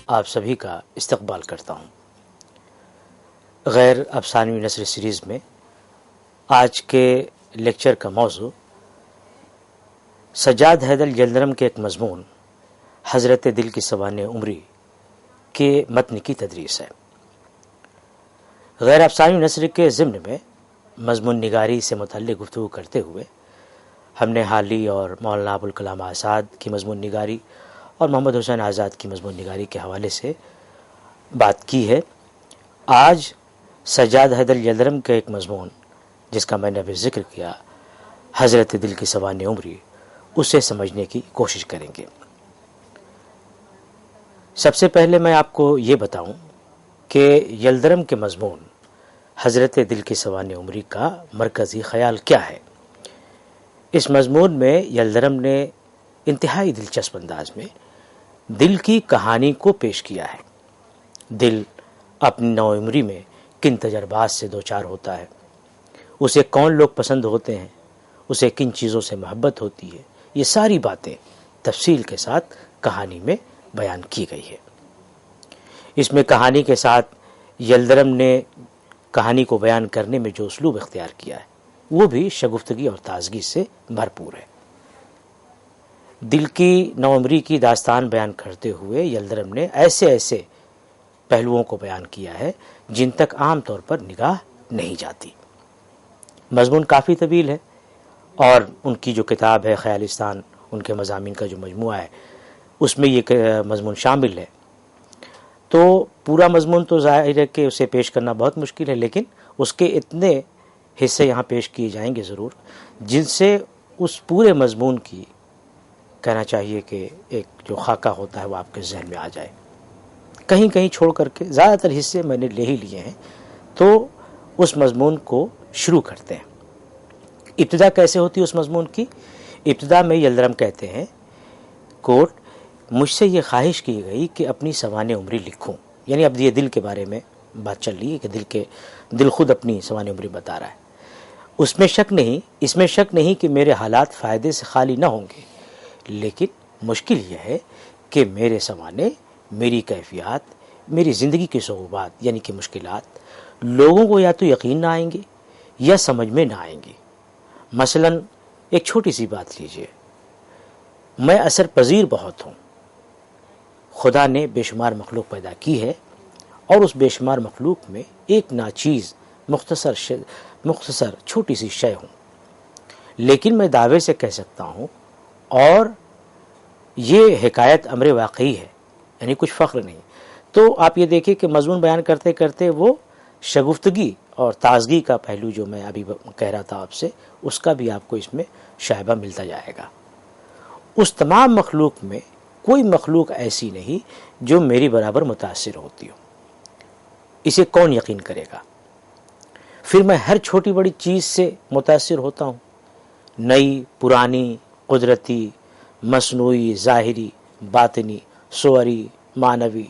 آپ سبھی کا استقبال کرتا ہوں۔ غیر افسانوی نثر سیریز میں آج کے لیکچر کا موضوع سجاد حیدر یلدرم کے ایک مضمون حضرت دل کی سوانح عمری کے متن کی تدریس ہے۔ غیر افسانوی نثر کے ضمن میں مضمون نگاری سے متعلق گفتگو کرتے ہوئے ہم نے حالی اور مولانا ابوالکلام آزاد کی مضمون نگاری اور محمد حسین آزاد کی مضمون نگاری کے حوالے سے بات کی ہے۔ آج سجاد حیدر یلدرم کا ایک مضمون جس کا میں نے ابھی ذکر کیا، حضرت دل کی سوانح عمری، اسے سمجھنے کی کوشش کریں گے۔ سب سے پہلے میں آپ کو یہ بتاؤں کہ یلدرم کے مضمون حضرت دل کی سوانح عمری کا مرکزی خیال کیا ہے۔ اس مضمون میں یلدرم نے انتہائی دلچسپ انداز میں دل کی کہانی کو پیش کیا ہے۔ دل اپنی نو عمری میں کن تجربات سے دوچار ہوتا ہے، اسے کون لوگ پسند ہوتے ہیں، اسے کن چیزوں سے محبت ہوتی ہے، یہ ساری باتیں تفصیل کے ساتھ کہانی میں بیان کی گئی ہے۔ اس میں کہانی کے ساتھ یلدرم نے کہانی کو بیان کرنے میں جو اسلوب اختیار کیا ہے وہ بھی شگفتگی اور تازگی سے بھرپور ہے۔ دل کی نو عمری کی داستان بیان کرتے ہوئے یلدرم نے ایسے پہلوؤں کو بیان کیا ہے جن تک عام طور پر نگاہ نہیں جاتی۔ مضمون کافی طویل ہے اور ان کی جو کتاب ہے خیالستان، ان کے مضامین کا جو مجموعہ ہے اس میں یہ مضمون شامل ہے۔ تو پورا مضمون تو ظاہر ہے کہ اسے پیش کرنا بہت مشکل ہے، لیکن اس کے اتنے حصے یہاں پیش کیے جائیں گے ضرور جن سے اس پورے مضمون کی کہنا چاہیے کہ ایک جو خاکہ ہوتا ہے وہ آپ کے ذہن میں آ جائے۔ کہیں کہیں چھوڑ کر کے زیادہ تر حصے میں نے لے ہی لیے ہیں، تو اس مضمون کو شروع کرتے ہیں۔ ابتدا کیسے ہوتی ہے اس مضمون کی؟ ابتدا میں یلدرم کہتے ہیں کوٹ، مجھ سے یہ خواہش کی گئی کہ اپنی سوانح عمری لکھوں، یعنی اب یہ دل کے بارے میں بات چل رہی ہے کہ دل خود اپنی سوانح عمری بتا رہا ہے۔ اس میں شک نہیں کہ میرے حالات فائدے سے خالی نہ ہوں گے، لیکن مشکل یہ ہے کہ میرے سوانح، میری کیفیات، میری زندگی کی صعوبات یعنی کہ مشکلات لوگوں کو یا تو یقین نہ آئیں گے یا سمجھ میں نہ آئیں گی۔ مثلا ایک چھوٹی سی بات لیجئے، میں اثر پذیر بہت ہوں۔ خدا نے بے شمار مخلوق پیدا کی ہے اور اس بے شمار مخلوق میں ایک ناچیز مختصر چھوٹی سی شے ہوں، لیکن میں دعوے سے کہہ سکتا ہوں، اور یہ حکایت امر واقعی ہے، یعنی کچھ فخر نہیں۔ تو آپ یہ دیکھیں کہ مضمون بیان کرتے کرتے وہ شگفتگی اور تازگی کا پہلو جو میں ابھی کہہ رہا تھا آپ سے، اس کا بھی آپ کو اس میں شائبہ ملتا جائے گا۔ اس تمام مخلوق میں کوئی مخلوق ایسی نہیں جو میری برابر متاثر ہوتی ہو، اسے کون یقین کرے گا؟ پھر میں ہر چھوٹی بڑی چیز سے متاثر ہوتا ہوں، نئی، پرانی، قدرتی، مصنوعی، ظاہری، باطنی، صوری، معنوی،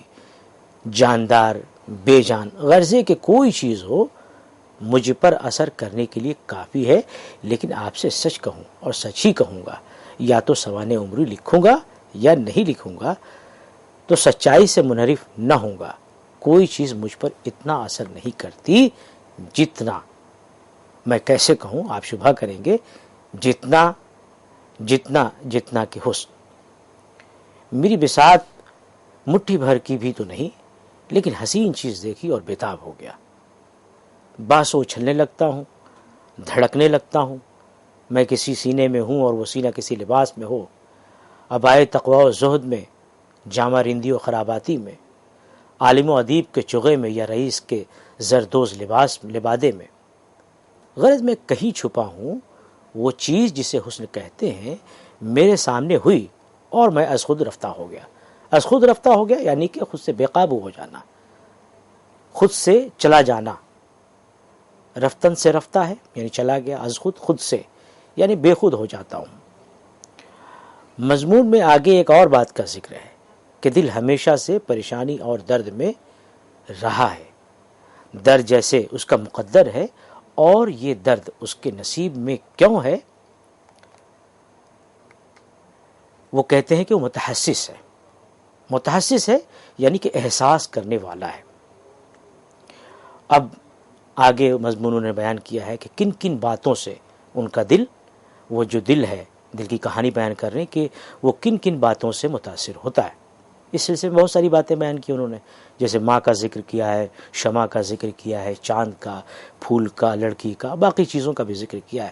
جاندار، بے جان، غرضے کہ کوئی چیز ہو مجھ پر اثر کرنے کے لیے کافی ہے۔ لیکن آپ سے سچ کہوں اور سچ ہی کہوں گا، یا تو سوانح عمری لکھوں گا یا نہیں لکھوں گا، تو سچائی سے منحرف نہ ہوں گا۔ کوئی چیز مجھ پر اتنا اثر نہیں کرتی جتنا، میں کیسے کہوں، آپ شبہ کریں گے، جتنا کہ حسن۔ میری بساط مٹھی بھر کی بھی تو نہیں، لیکن حسین چیز دیکھی اور بےتاب ہو گیا۔ باس اچھلنے لگتا ہوں، دھڑکنے لگتا ہوں۔ میں کسی سینے میں ہوں اور وہ سینہ کسی لباس میں ہو، عبائے تقوی و زہد میں، جامہ رندی و خراباتی میں، عالم و ادیب کے چغے میں یا رئیس کے زردوز لبادے میں۔ غرض میں کہیں چھپا ہوں، وہ چیز جسے حسن کہتے ہیں میرے سامنے ہوئی اور میں از خود رفتہ ہو گیا۔ از خود رفتہ ہو گیا یعنی کہ خود سے بے قابو ہو جانا، خود سے چلا جانا۔ رفتن سے رفتہ ہے یعنی چلا گیا، از خود سے یعنی بے خود ہو جاتا ہوں۔ مضمون میں آگے ایک اور بات کا ذکر ہے کہ دل ہمیشہ سے پریشانی اور درد میں رہا ہے، درد جیسے اس کا مقدر ہے، اور یہ درد اس کے نصیب میں کیوں ہے؟ وہ کہتے ہیں کہ وہ متحسس ہے، متحسس ہے یعنی کہ احساس کرنے والا ہے۔ اب آگے مضمون نے بیان کیا ہے کہ کن کن باتوں سے ان کا دل، وہ جو دل ہے، دل کی کہانی بیان کر رہے ہیں کہ وہ کن کن باتوں سے متاثر ہوتا ہے۔ اس سلسلے میں بہت ساری باتیں بیان کی انہوں نے، جیسے ماں کا ذکر کیا ہے، شمع کا ذکر کیا ہے، چاند کا، پھول کا، لڑکی کا، باقی چیزوں کا بھی ذکر کیا ہے۔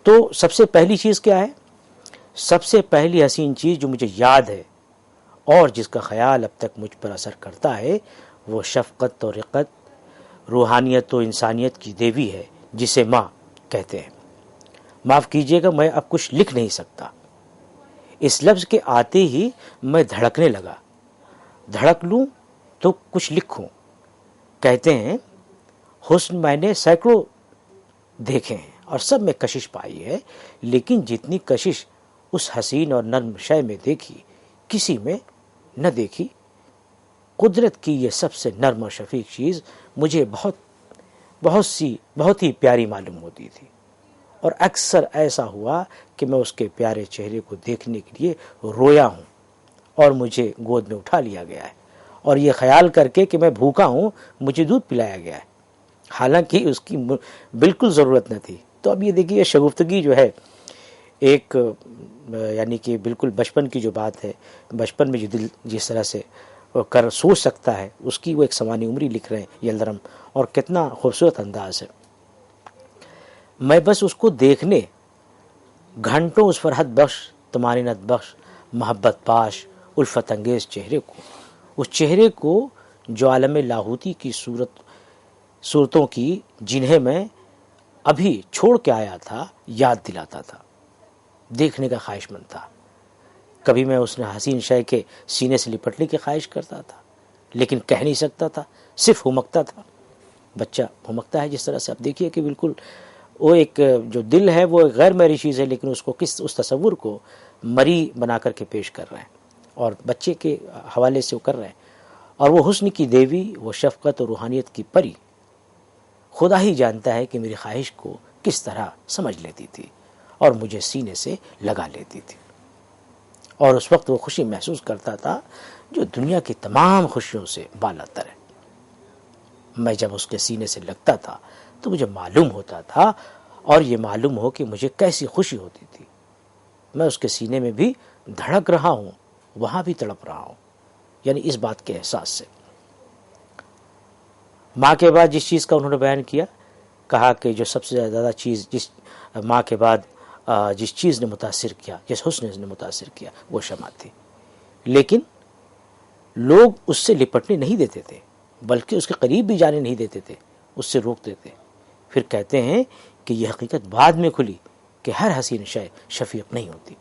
تو سب سے پہلی چیز کیا ہے؟ سب سے پہلی حسین چیز جو مجھے یاد ہے اور جس کا خیال اب تک مجھ پر اثر کرتا ہے، وہ شفقت و رقت، روحانیت و انسانیت کی دیوی ہے جسے ماں کہتے ہیں۔ معاف کیجئے گا، میں اب کچھ لکھ نہیں سکتا۔ اس لفظ کے آتے ہی میں دھڑکنے لگا، دھڑک لوں تو کچھ لکھوں۔ کہتے ہیں حسن میں نے سینکڑوں دیکھے ہیں اور سب میں کشش پائی ہے، لیکن جتنی کشش اس حسین اور نرم شے میں دیکھی کسی میں نہ دیکھی۔ قدرت کی یہ سب سے نرم اور شفیق چیز مجھے بہت ہی پیاری معلوم ہوتی تھی، اور اکثر ایسا ہوا کہ میں اس کے پیارے چہرے کو دیکھنے کے لیے رویا ہوں اور مجھے گود میں اٹھا لیا گیا ہے، اور یہ خیال کر کے کہ میں بھوکا ہوں مجھے دودھ پلایا گیا ہے، حالانکہ اس کی بالکل ضرورت نہ تھی۔ تو اب یہ دیکھیے شگفتگی جو ہے ایک یعنی کہ بالکل بچپن کی جو بات ہے، بچپن میں جو دل جس طرح سے سوچ سکتا ہے، اس کی وہ ایک سوانح عمری لکھ رہے ہیں یلدرم، اور کتنا خوبصورت انداز ہے۔ میں بس اس کو دیکھنے، گھنٹوں اس فرحت بخش، طمانینت بخش، محبت پاش، الفت انگیز چہرے کو، اس چہرے کو جو عالم لاہوتی کی صورتوں کی جنہیں میں ابھی چھوڑ کے آیا تھا یاد دلاتا تھا، دیکھنے کا خواہش مند تھا۔ کبھی میں اس نے حسین شے کے سینے سے لپٹنے کی خواہش کرتا تھا، لیکن کہہ نہیں سکتا تھا، صرف ہمکتا تھا۔ بچہ ہمکتا ہے جس طرح سے، اب دیکھیے کہ بالکل وہ ایک جو دل ہے وہ غیر مری چیز ہے، لیکن اس کو اس تصور کو مری بنا کر کے پیش کر رہے ہیں، اور بچے کے حوالے سے وہ کر رہے ہیں۔ اور وہ حسن کی دیوی، وہ شفقت اور روحانیت کی پری، خدا ہی جانتا ہے کہ میری خواہش کو کس طرح سمجھ لیتی تھی اور مجھے سینے سے لگا لیتی تھی، اور اس وقت وہ خوشی محسوس کرتا تھا جو دنیا کی تمام خوشیوں سے بالاتر ہے۔ میں جب اس کے سینے سے لگتا تھا تو مجھے معلوم ہوتا تھا، اور یہ معلوم ہو کہ مجھے کیسی خوشی ہوتی تھی۔ میں اس کے سینے میں بھی دھڑک رہا ہوں، وہاں بھی تڑپ رہا ہوں، یعنی اس بات کے احساس سے۔ ماں کے بعد جس چیز کا انہوں نے بیان کیا، کہا کہ جو سب سے زیادہ چیز جس ماں کے بعد جس چیز نے متاثر کیا، جس حسن نے متاثر کیا، وہ شمع تھی۔ لیکن لوگ اس سے لپٹنے نہیں دیتے تھے، بلکہ اس کے قریب بھی جانے نہیں دیتے تھے، اس سے روکتے تھے۔ پھر کہتے ہیں کہ یہ حقیقت بعد میں کھلی کہ ہر حسین شے شفیق نہیں ہوتی۔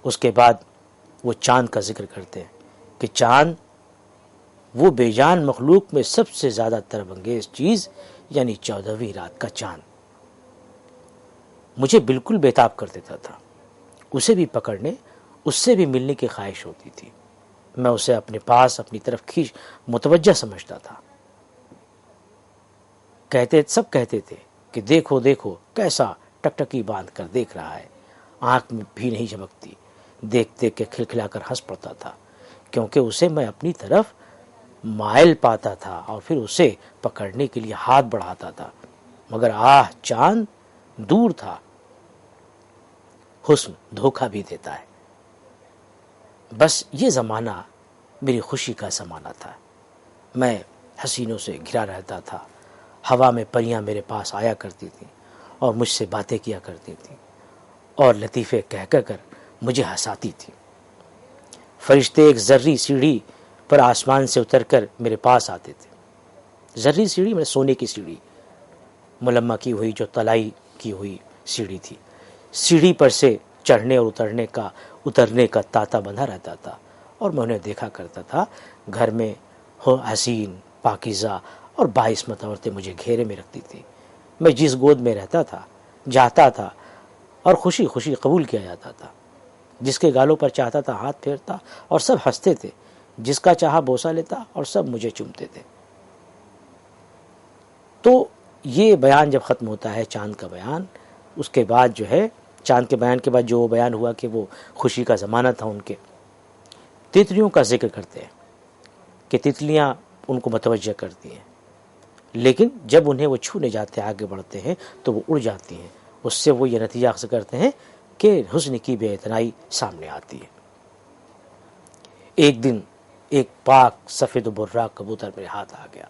اس کے بعد وہ چاند کا ذکر کرتے ہیں کہ چاند وہ بے جان مخلوق میں سب سے زیادہ طرب انگیز چیز، یعنی 14ویں رات کا چاند مجھے بالکل بےتاب کر دیتا تھا۔ اسے بھی پکڑنے، اس سے بھی ملنے کی خواہش ہوتی تھی۔ میں اسے اپنے پاس، اپنی طرف متوجہ سمجھتا تھا۔ سب کہتے تھے کہ دیکھو دیکھو کیسا ٹکٹکی باندھ کر دیکھ رہا ہے، آنکھ میں بھی نہیں جھپکتی۔ دیکھتے کہ کھلکھلا کر ہنس پڑتا تھا، کیونکہ اسے میں اپنی طرف مائل پاتا تھا اور پھر اسے پکڑنے کے لیے ہاتھ بڑھاتا تھا، مگر چاند دور تھا۔ حسن دھوکہ بھی دیتا ہے۔ بس یہ زمانہ میری خوشی کا زمانہ تھا۔ میں حسینوں سے گھرا رہتا تھا، ہوا میں پریاں میرے پاس آیا کرتی تھیں اور مجھ سے باتیں کیا کرتی تھیں اور لطیفے کہہ کر مجھے ہنساتی تھیں۔ فرشتے ایک زرعی سیڑھی پر آسمان سے اتر کر میرے پاس آتے تھے۔ زرعی سیڑھی میں سونے کی سیڑھی، ملمہ کی ہوئی، جو تلائی کی ہوئی سیڑھی تھی۔ سیڑھی پر سے چڑھنے اور اترنے کا تاتا بندھا رہتا تھا، اور میں انہیں دیکھا کرتا تھا۔ گھر میں حسین، پاکیزہ اور باعصمت عورتیں مجھے گھیرے میں رکھتی تھی۔ میں جس گود میں رہتا تھا، جاتا تھا اور خوشی خوشی قبول کیا جاتا تھا۔ جس کے گالوں پر چاہتا تھا ہاتھ پھیرتا اور سب ہنستے تھے، جس کا چاہا بوسہ لیتا اور سب مجھے چومتے تھے۔ تو یہ بیان جب ختم ہوتا ہے چاند کا بیان، اس کے بعد جو ہے چاند کے بیان کے بعد جو بیان ہوا کہ وہ خوشی کا زمانہ تھا ان کے، تتلیوں کا ذکر کرتے ہیں کہ تتلیاں ان کو متوجہ کرتی ہیں، لیکن جب انہیں وہ چھونے جاتے ہیں، آگے بڑھتے ہیں تو وہ اڑ جاتی ہیں۔ اس سے وہ یہ نتیجہ اخذ کرتے ہیں کہ حسن کی بے اتنائی سامنے آتی ہے۔ ایک دن ایک پاک سفید و براق کبوتر میرے ہاتھ آ گیا،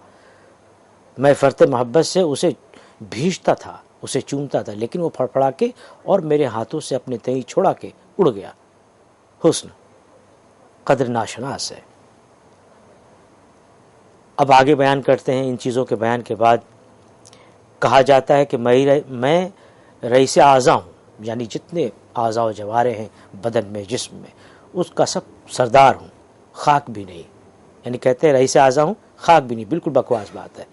میں فرط محبت سے اسے بھیجتا تھا، اسے چومتا تھا، لیکن وہ پھڑپڑا کے اور میرے ہاتھوں سے اپنے تئیں چھوڑا کے اڑ گیا۔ حسن قدر ناشناس ہے۔ اب آگے بیان کرتے ہیں، ان چیزوں کے بیان کے بعد کہا جاتا ہے کہ میں رئیس اعضاء ہوں، یعنی جتنے اعضاء و جوارے ہیں بدن میں، جسم میں، اس کا سب سردار ہوں، خاک بھی نہیں۔ یعنی کہتے ہیں رئیس اعضاء ہوں، خاک بھی نہیں، بالکل بکواس بات ہے۔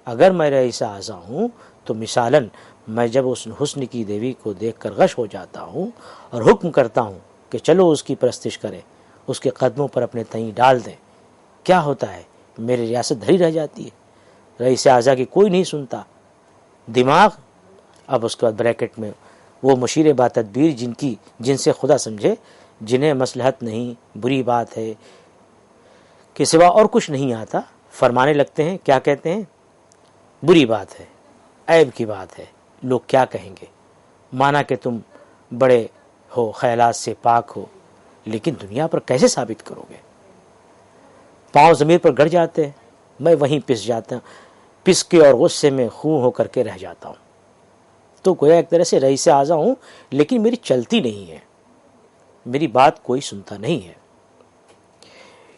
اگر میں رئیس اعضاء ہوں تو مثالاً میں جب اس حسن کی دیوی کو دیکھ کر غش ہو جاتا ہوں اور حکم کرتا ہوں کہ چلو اس کی پرستش کریں، اس کے قدموں پر اپنے تئیں ڈال دیں، کیا ہوتا ہے؟ میری ریاست دھری رہ جاتی ہے، رئیس اعضاء کی کوئی نہیں سنتا۔ دماغ، اب اس کے بعد بریکٹ میں وہ مشیر با تدبیر جن سے خدا سمجھے، جنہیں مصلحت نہیں، بری بات ہے کہ سوا اور کچھ نہیں آتا، فرمانے لگتے ہیں، کیا کہتے ہیں؟ بری بات ہے، عیب کی بات ہے، لوگ کیا کہیں گے، مانا کہ تم بڑے ہو، خیالات سے پاک ہو، لیکن دنیا پر کیسے ثابت کرو گے؟ پاؤں ضمیر پر گڑ جاتے ہیں، میں وہیں پس جاتا ہوں، پس کے اور غصے میں خوں ہو کر کے رہ جاتا ہوں۔ تو گویا ایک طرح سے رئیس اعضاء ہوں، لیکن میری چلتی نہیں ہے، میری بات کوئی سنتا نہیں ہے۔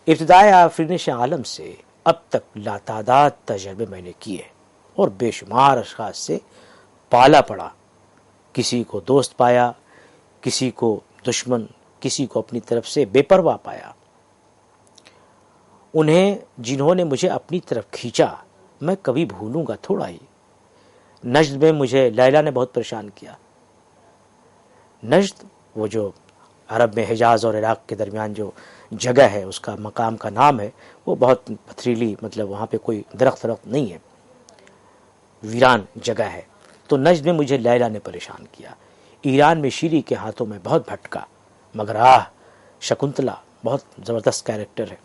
ابتدائے آفرینش عالم سے اب تک لاتعداد تجربے میں نے کیے اور بے شمار اشخاص سے پالا پڑا، کسی کو دوست پایا، کسی کو دشمن، کسی کو اپنی طرف سے بے پرواہ پایا۔ انہیں جنہوں نے مجھے اپنی طرف کھینچا میں کبھی بھولوں گا تھوڑا ہی۔ نجد میں مجھے لیلا نے بہت پریشان کیا۔ نجد وہ جو عرب میں حجاز اور عراق کے درمیان جو جگہ ہے، اس کا مقام کا نام ہے، وہ بہت پتھریلی، مطلب وہاں پہ کوئی درخت نہیں ہے، ویران جگہ ہے۔ تو نجد میں مجھے لیلا نے پریشان کیا۔ ایران میں شیری کے ہاتھوں میں بہت بھٹکا، مگر شکنتلا بہت زبردست کیریکٹر ہے۔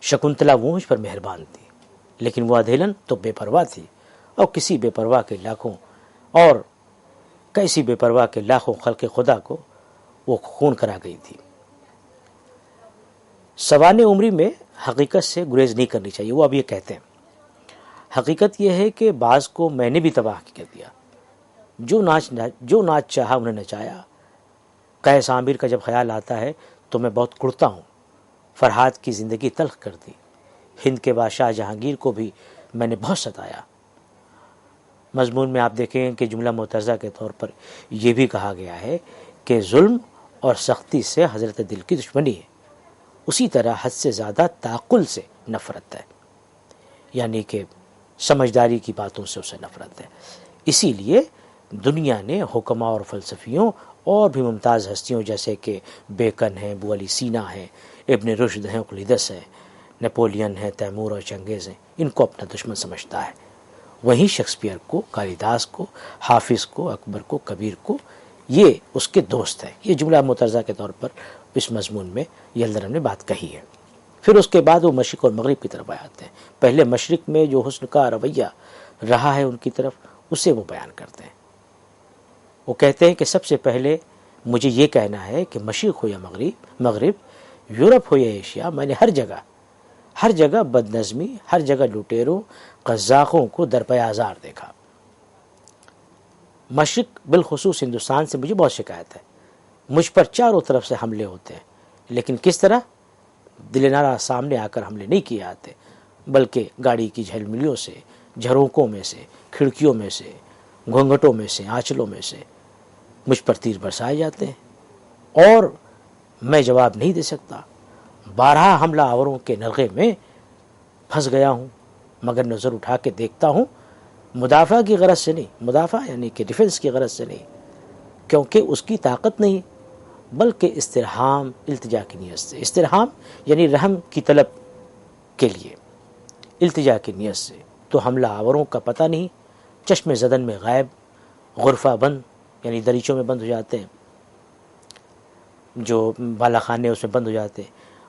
شکنتلا وہ مجھ پر مہربان تھی، لیکن وہ ادھیلن تو بے پرواہ تھی، اور کسی بے پرواہ کے لاکھوں، اور کیسی بے پرواہ کے لاکھوں خلق خدا کو وہ خون کرا گئی تھی۔ سوانح عمری میں حقیقت سے گریز نہیں کرنی چاہیے، وہ اب یہ کہتے ہیں۔ حقیقت یہ ہے کہ بعض کو میں نے بھی تباہ کر دیا، جو ناچ چاہا انہیں نچایا۔ قیس عامر کا جب خیال آتا ہے تو میں بہت کڑتا ہوں۔ فرحات کی زندگی تلخ کر دی، ہند کے بادشاہ جہانگیر کو بھی میں نے بہت ستایا۔ مضمون میں آپ دیکھیں کہ جملہ معترضہ کے طور پر یہ بھی کہا گیا ہے کہ ظلم اور سختی سے حضرت دل کی دشمنی ہے، اسی طرح حد سے زیادہ تعقل سے نفرت ہے، یعنی کہ سمجھداری کی باتوں سے اسے نفرت ہے۔ اسی لیے دنیا نے حکماء اور فلسفیوں اور بھی ممتاز ہستیوں جیسے کہ بیکن ہیں، ابو علی سینا ہیں، ابن رشد ہیں، اقلیدس ہیں، نپولین ہیں، تیمور اور چنگیز ہیں، ان کو اپنا دشمن سمجھتا ہے۔ وہیں شیکسپیئر کو، کالیداس کو، حافظ کو، اکبر کو، کبیر کو یہ اس کے دوست ہیں۔ یہ جملہ معترضہ کے طور پر اس مضمون میں یلدرم نے بات کہی ہے۔ پھر اس کے بعد وہ مشرق اور مغرب کی طرف آتے ہیں۔ پہلے مشرق میں جو حسن کا رویہ رہا ہے ان کی طرف، اسے وہ بیان کرتے ہیں۔ وہ کہتے ہیں کہ سب سے پہلے مجھے یہ کہنا ہے کہ مشرق ہو یا مغرب، یورپ ہو یا ایشیا، میں نے ہر جگہ بد نظمی، ہر جگہ لٹیروں، قزاقوں کو درپے آزار دیکھا۔ مشرق بالخصوص ہندوستان سے مجھے بہت شکایت ہے، مجھ پر چاروں طرف سے حملے ہوتے ہیں، لیکن کس طرح؟ دل نارا سامنے آ کر حملے نہیں کیے آتے، بلکہ گاڑی کی جھلملیوں سے، جھروکوں میں سے، کھڑکیوں میں سے، گھونگھٹوں میں سے، آنچلوں میں سے مجھ پر تیر برسائے جاتے ہیں، اور میں جواب نہیں دے سکتا۔ 12 حملہ آوروں کے نرغے میں پھنس گیا ہوں، مگر نظر اٹھا کے دیکھتا ہوں، مدافع کی غرض سے نہیں، مدافع یعنی کہ ڈیفنس کی غرض سے نہیں، کیونکہ اس کی طاقت نہیں، بلکہ استرحام، التجا کی نیت سے۔ استرحام یعنی رحم کی طلب کے لیے، التجا کی نیت سے۔ تو حملہ آوروں کا پتہ نہیں، چشم زدن میں غائب، غرفہ بند یعنی دریچوں میں بند ہو جاتے ہیں، جو بالا خانے اس میں بند ہو جاتے ہیں،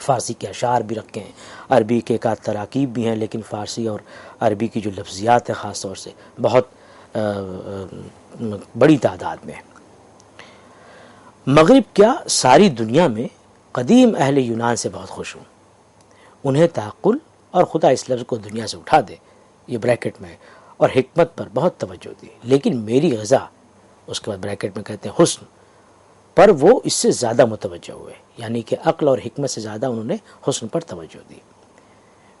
فارسی کے اشعار بھی رکھے ہیں، عربی کے ایک آدھ تراکیب بھی ہیں، لیکن فارسی اور عربی کی جو لفظیات ہیں خاص طور سے بہت بڑی تعداد میں ہے۔ مغرب کیا ساری دنیا میں قدیم اہل یونان سے بہت خوش ہوں، انہیں تعقل اور خدا اس لفظ کو دنیا سے اٹھا دے، یہ بریکٹ میں ہے، اور حکمت پر بہت توجہ دی، لیکن میری غذا، اس کے بعد بریکٹ میں کہتے ہیں حسن، پر وہ اس سے زیادہ متوجہ ہوئے، یعنی کہ عقل اور حکمت سے زیادہ انہوں نے حسن پر توجہ دی۔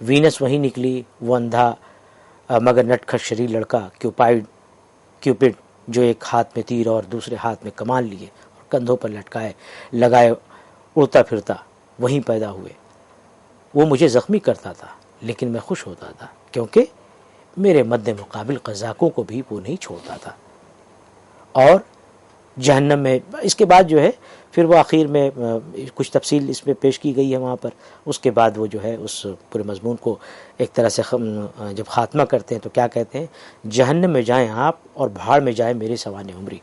وینس وہیں نکلی، وہ اندھا مگر نٹکھٹ شریر لڑکا کیوپڈ، جو ایک ہاتھ میں تیر اور دوسرے ہاتھ میں کمان لیے اور کندھوں پر لگائے اڑتا پھرتا وہیں پیدا ہوئے۔ وہ مجھے زخمی کرتا تھا لیکن میں خوش ہوتا تھا، کیونکہ میرے مد مقابل قزاقوں کو بھی وہ نہیں چھوڑتا تھا۔ اور جہنم میں، اس کے بعد جو ہے پھر وہ آخر میں کچھ تفصیل اس میں پیش کی گئی ہے وہاں پر، اس کے بعد وہ جو ہے اس پورے مضمون کو ایک طرح سے جب خاتمہ کرتے ہیں تو کیا کہتے ہیں، جہنم میں جائیں آپ اور بھاڑ میں جائے میری سوانح عمری،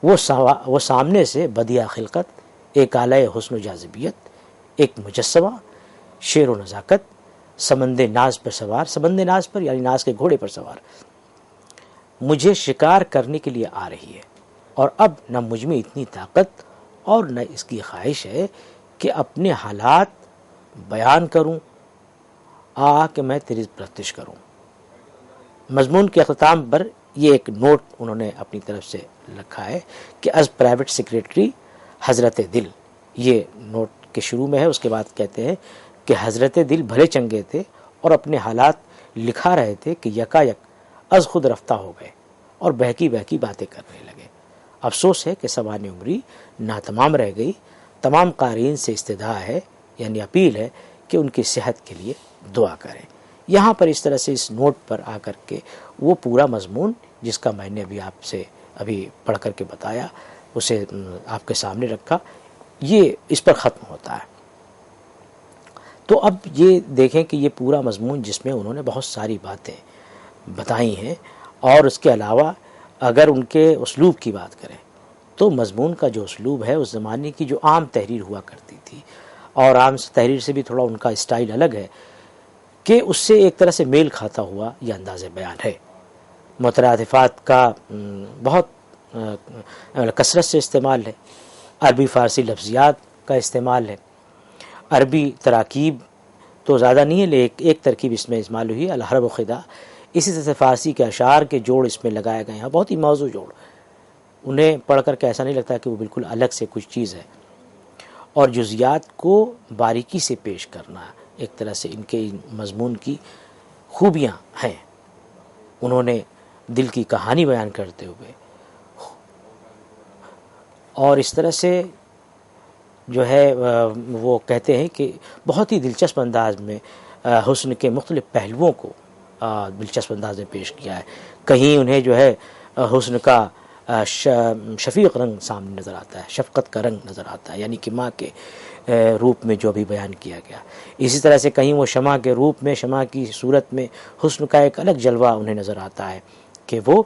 وہ سامنے سے بدیع خلقت، ایک آلۂ حسن و جاذبیت، ایک مجسمہ شعر و نزاکت، سمند ناز پر سوار، سمند ناز پر یعنی ناز کے گھوڑے پر سوار، مجھے شکار کرنے کے لیے آ رہی ہے، اور اب نہ مجھ میں اتنی طاقت اور نہ اس کی خواہش ہے کہ اپنے حالات بیان کروں، کہ میں تیری پرستش کروں۔ مضمون کے اختتام پر یہ ایک نوٹ انہوں نے اپنی طرف سے لکھا ہے کہ از پرائیویٹ سیکریٹری حضرت دل، یہ نوٹ کے شروع میں ہے، اس کے بعد کہتے ہیں کہ حضرت دل بھلے چنگے تھے اور اپنے حالات لکھا رہے تھے کہ یکا یک از خود رفتہ ہو گئے اور بہکی بہکی باتیں کرنے لگے۔ افسوس ہے کہ سوانح عمری ناتمام رہ گئی۔ تمام قارئین سے استدعا ہے، یعنی اپیل ہے کہ ان کی صحت کے لیے دعا کریں۔ یہاں پر اس طرح سے اس نوٹ پر آ کر کے وہ پورا مضمون جس کا میں نے ابھی پڑھ کر کے بتایا، اسے آپ کے سامنے رکھا، یہ اس پر ختم ہوتا ہے۔ تو اب یہ دیکھیں کہ یہ پورا مضمون جس میں انہوں نے بہت ساری باتیں بتائی ہیں، اور اس کے علاوہ اگر ان کے اسلوب کی بات کریں تو مضمون کا جو اسلوب ہے اس زمانے کی جو عام تحریر ہوا کرتی تھی، اور عام تحریر سے بھی تھوڑا ان کا اسٹائل الگ ہے، کہ اس سے ایک طرح سے میل کھاتا ہوا یہ انداز بیان ہے۔ مترادفات کا بہت کثرت سے استعمال ہے، عربی فارسی لفظیات کا استعمال ہے، عربی تراکیب تو زیادہ نہیں ہے لیکن ایک ترکیب اس میں استعمال ہوئی ہے، الحرب و خدا، اسی طرح سے فارسی کے اشعار کے جوڑ اس میں لگائے گئے ہیں، بہت ہی موضوع جوڑ، انہیں پڑھ کر کے ایسا نہیں لگتا کہ وہ بالکل الگ سے کچھ چیز ہے، اور جزیات کو باریکی سے پیش کرنا ایک طرح سے ان کے مضمون کی خوبیاں ہیں۔ انہوں نے دل کی کہانی بیان کرتے ہوئے اور اس طرح سے جو ہے وہ کہتے ہیں کہ بہت ہی دلچسپ انداز میں حسن کے مختلف پہلوؤں کو دلچسپ انداز میں پیش کیا ہے۔ کہیں انہیں جو ہے حسن کا شفیق رنگ سامنے نظر آتا ہے، شفقت کا رنگ نظر آتا ہے، یعنی کہ ماں کے روپ میں جو بھی بیان کیا گیا۔ اسی طرح سے کہیں وہ شمع کے روپ میں، شمع کی صورت میں حسن کا ایک الگ جلوہ انہیں نظر آتا ہے کہ وہ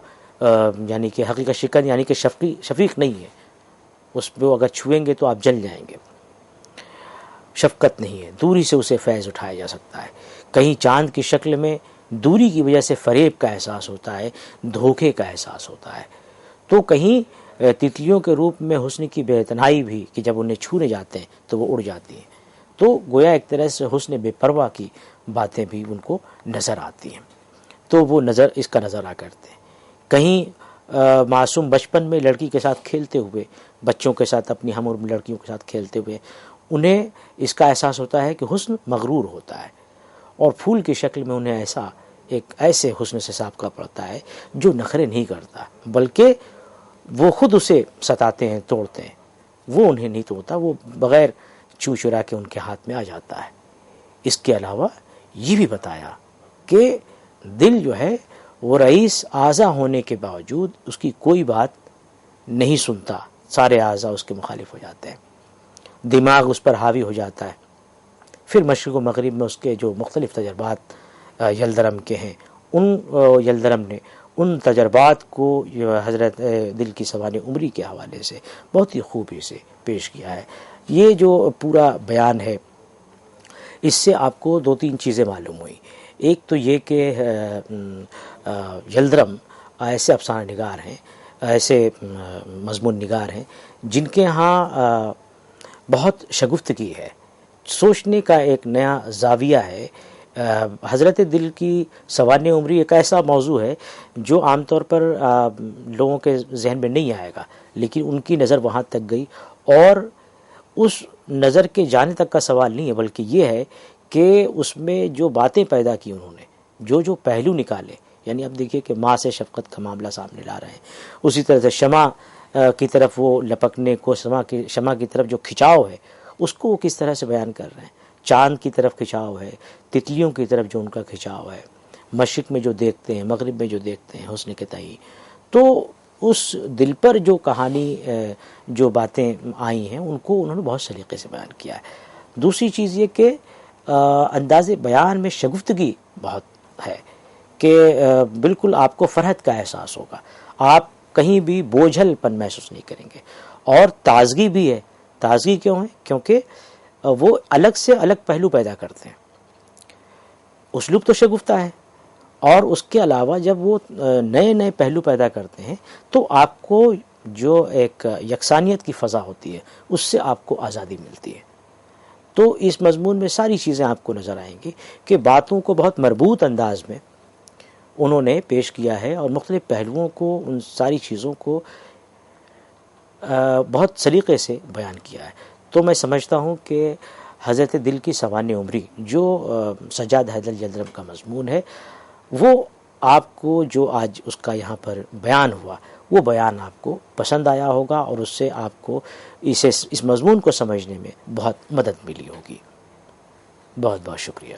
یعنی کہ حقیقت شکن یعنی کہ شفیق نہیں ہے، اس پہ اگر چھوئیں گے تو آپ جل جائیں گے، شفقت نہیں ہے، دوری سے اسے فیض اٹھایا جا سکتا ہے۔ کہیں چاند کی شکل میں دوری کی وجہ سے فریب کا احساس ہوتا ہے، دھوکے کا احساس ہوتا ہے، تو کہیں تتلیوں کے روپ میں حسن کی بے اتنائی بھی کہ جب انہیں چھونے جاتے ہیں تو وہ اڑ جاتی ہیں، تو گویا ایک طرح سے حسن بے پرواہ کی باتیں بھی ان کو نظر آتی ہیں، تو وہ اس کا نظارہ کرتے ہیں۔ کہیں معصوم بچپن میں لڑکی کے ساتھ کھیلتے ہوئے، بچوں کے ساتھ، اپنی ہم عمر لڑکیوں کے ساتھ کھیلتے ہوئے انہیں اس کا احساس ہوتا ہے کہ حسن مغرور ہوتا ہے، اور پھول کی شکل میں انہیں ایسے حسن سے سابقہ پڑتا ہے جو نخرے نہیں کرتا، بلکہ وہ خود اسے ستاتے ہیں، توڑتے ہیں، وہ انہیں نہیں توڑتا، وہ بغیر چو چرا کے ان کے ہاتھ میں آ جاتا ہے۔ اس کے علاوہ یہ بھی بتایا کہ دل جو ہے وہ رئیس اعضا ہونے کے باوجود اس کی کوئی بات نہیں سنتا، سارے اعضا اس کے مخالف ہو جاتے ہیں، دماغ اس پر حاوی ہو جاتا ہے۔ پھر مشرق و مغرب میں اس کے جو مختلف تجربات یلدرم کے ہیں، یلدرم نے ان تجربات کو حضرت دل کی سوانح عمری کے حوالے سے بہت ہی خوبی سے پیش کیا ہے۔ یہ جو پورا بیان ہے اس سے آپ کو دو تین چیزیں معلوم ہوئی. ایک تو یہ کہ یلدرم ایسے افسانہ نگار ہیں، ایسے مضمون نگار ہیں جن کے ہاں بہت شگفتگی ہے، سوچنے کا ایک نیا زاویہ ہے. حضرت دل کی سوانح عمری ایک ایسا موضوع ہے جو عام طور پر لوگوں کے ذہن میں نہیں آئے گا، لیکن ان کی نظر وہاں تک گئی، اور اس نظر کے جانے تک کا سوال نہیں ہے، بلکہ یہ ہے کہ اس میں جو باتیں پیدا کی انہوں نے، جو پہلو نکالے، یعنی اب دیکھیے کہ ماں سے شفقت کا معاملہ سامنے لا رہے ہیں، اسی طرح سے شمع کی طرف وہ لپکنے کو، شمع کی طرف جو کھچاؤ ہے اس کو وہ کس طرح سے بیان کر رہے ہیں. چاند کی طرف کھچاؤ ہے، تتلیوں کی طرف جو ان کا کھچاؤ ہے، مشرق میں جو دیکھتے ہیں، مغرب میں جو دیکھتے ہیں حسن کے تئیں. تو اس دل پر جو کہانی جو باتیں آئی ہیں ان کو انہوں نے بہت سلیقے سے بیان کیا ہے. دوسری چیز یہ کہ انداز بیان میں شگفتگی بہت ہے کہ بالکل آپ کو فرحت کا احساس ہوگا، آپ کہیں بھی بوجھل پن محسوس نہیں کریں گے، اور تازگی بھی ہے. تازگی کیوں ہے؟ کیونکہ وہ الگ سے الگ پہلو پیدا کرتے ہیں. اسلوب تو شگفتہ ہے، اور اس کے علاوہ جب وہ نئے نئے پہلو پیدا کرتے ہیں تو آپ کو جو ایک یکسانیت کی فضا ہوتی ہے اس سے آپ کو آزادی ملتی ہے. تو اس مضمون میں ساری چیزیں آپ کو نظر آئیں گی کہ باتوں کو بہت مربوط انداز میں انہوں نے پیش کیا ہے، اور مختلف پہلوؤں کو، ان ساری چیزوں کو بہت سلیقے سے بیان کیا ہے. تو میں سمجھتا ہوں کہ حضرت دل کی سوانح عمری جو سجاد حیدر یلدرم کا مضمون ہے، وہ آپ کو جو آج اس کا یہاں پر بیان ہوا، وہ بیان آپ کو پسند آیا ہوگا، اور اس سے آپ کو اس مضمون کو سمجھنے میں بہت مدد ملی ہوگی. بہت بہت شکریہ.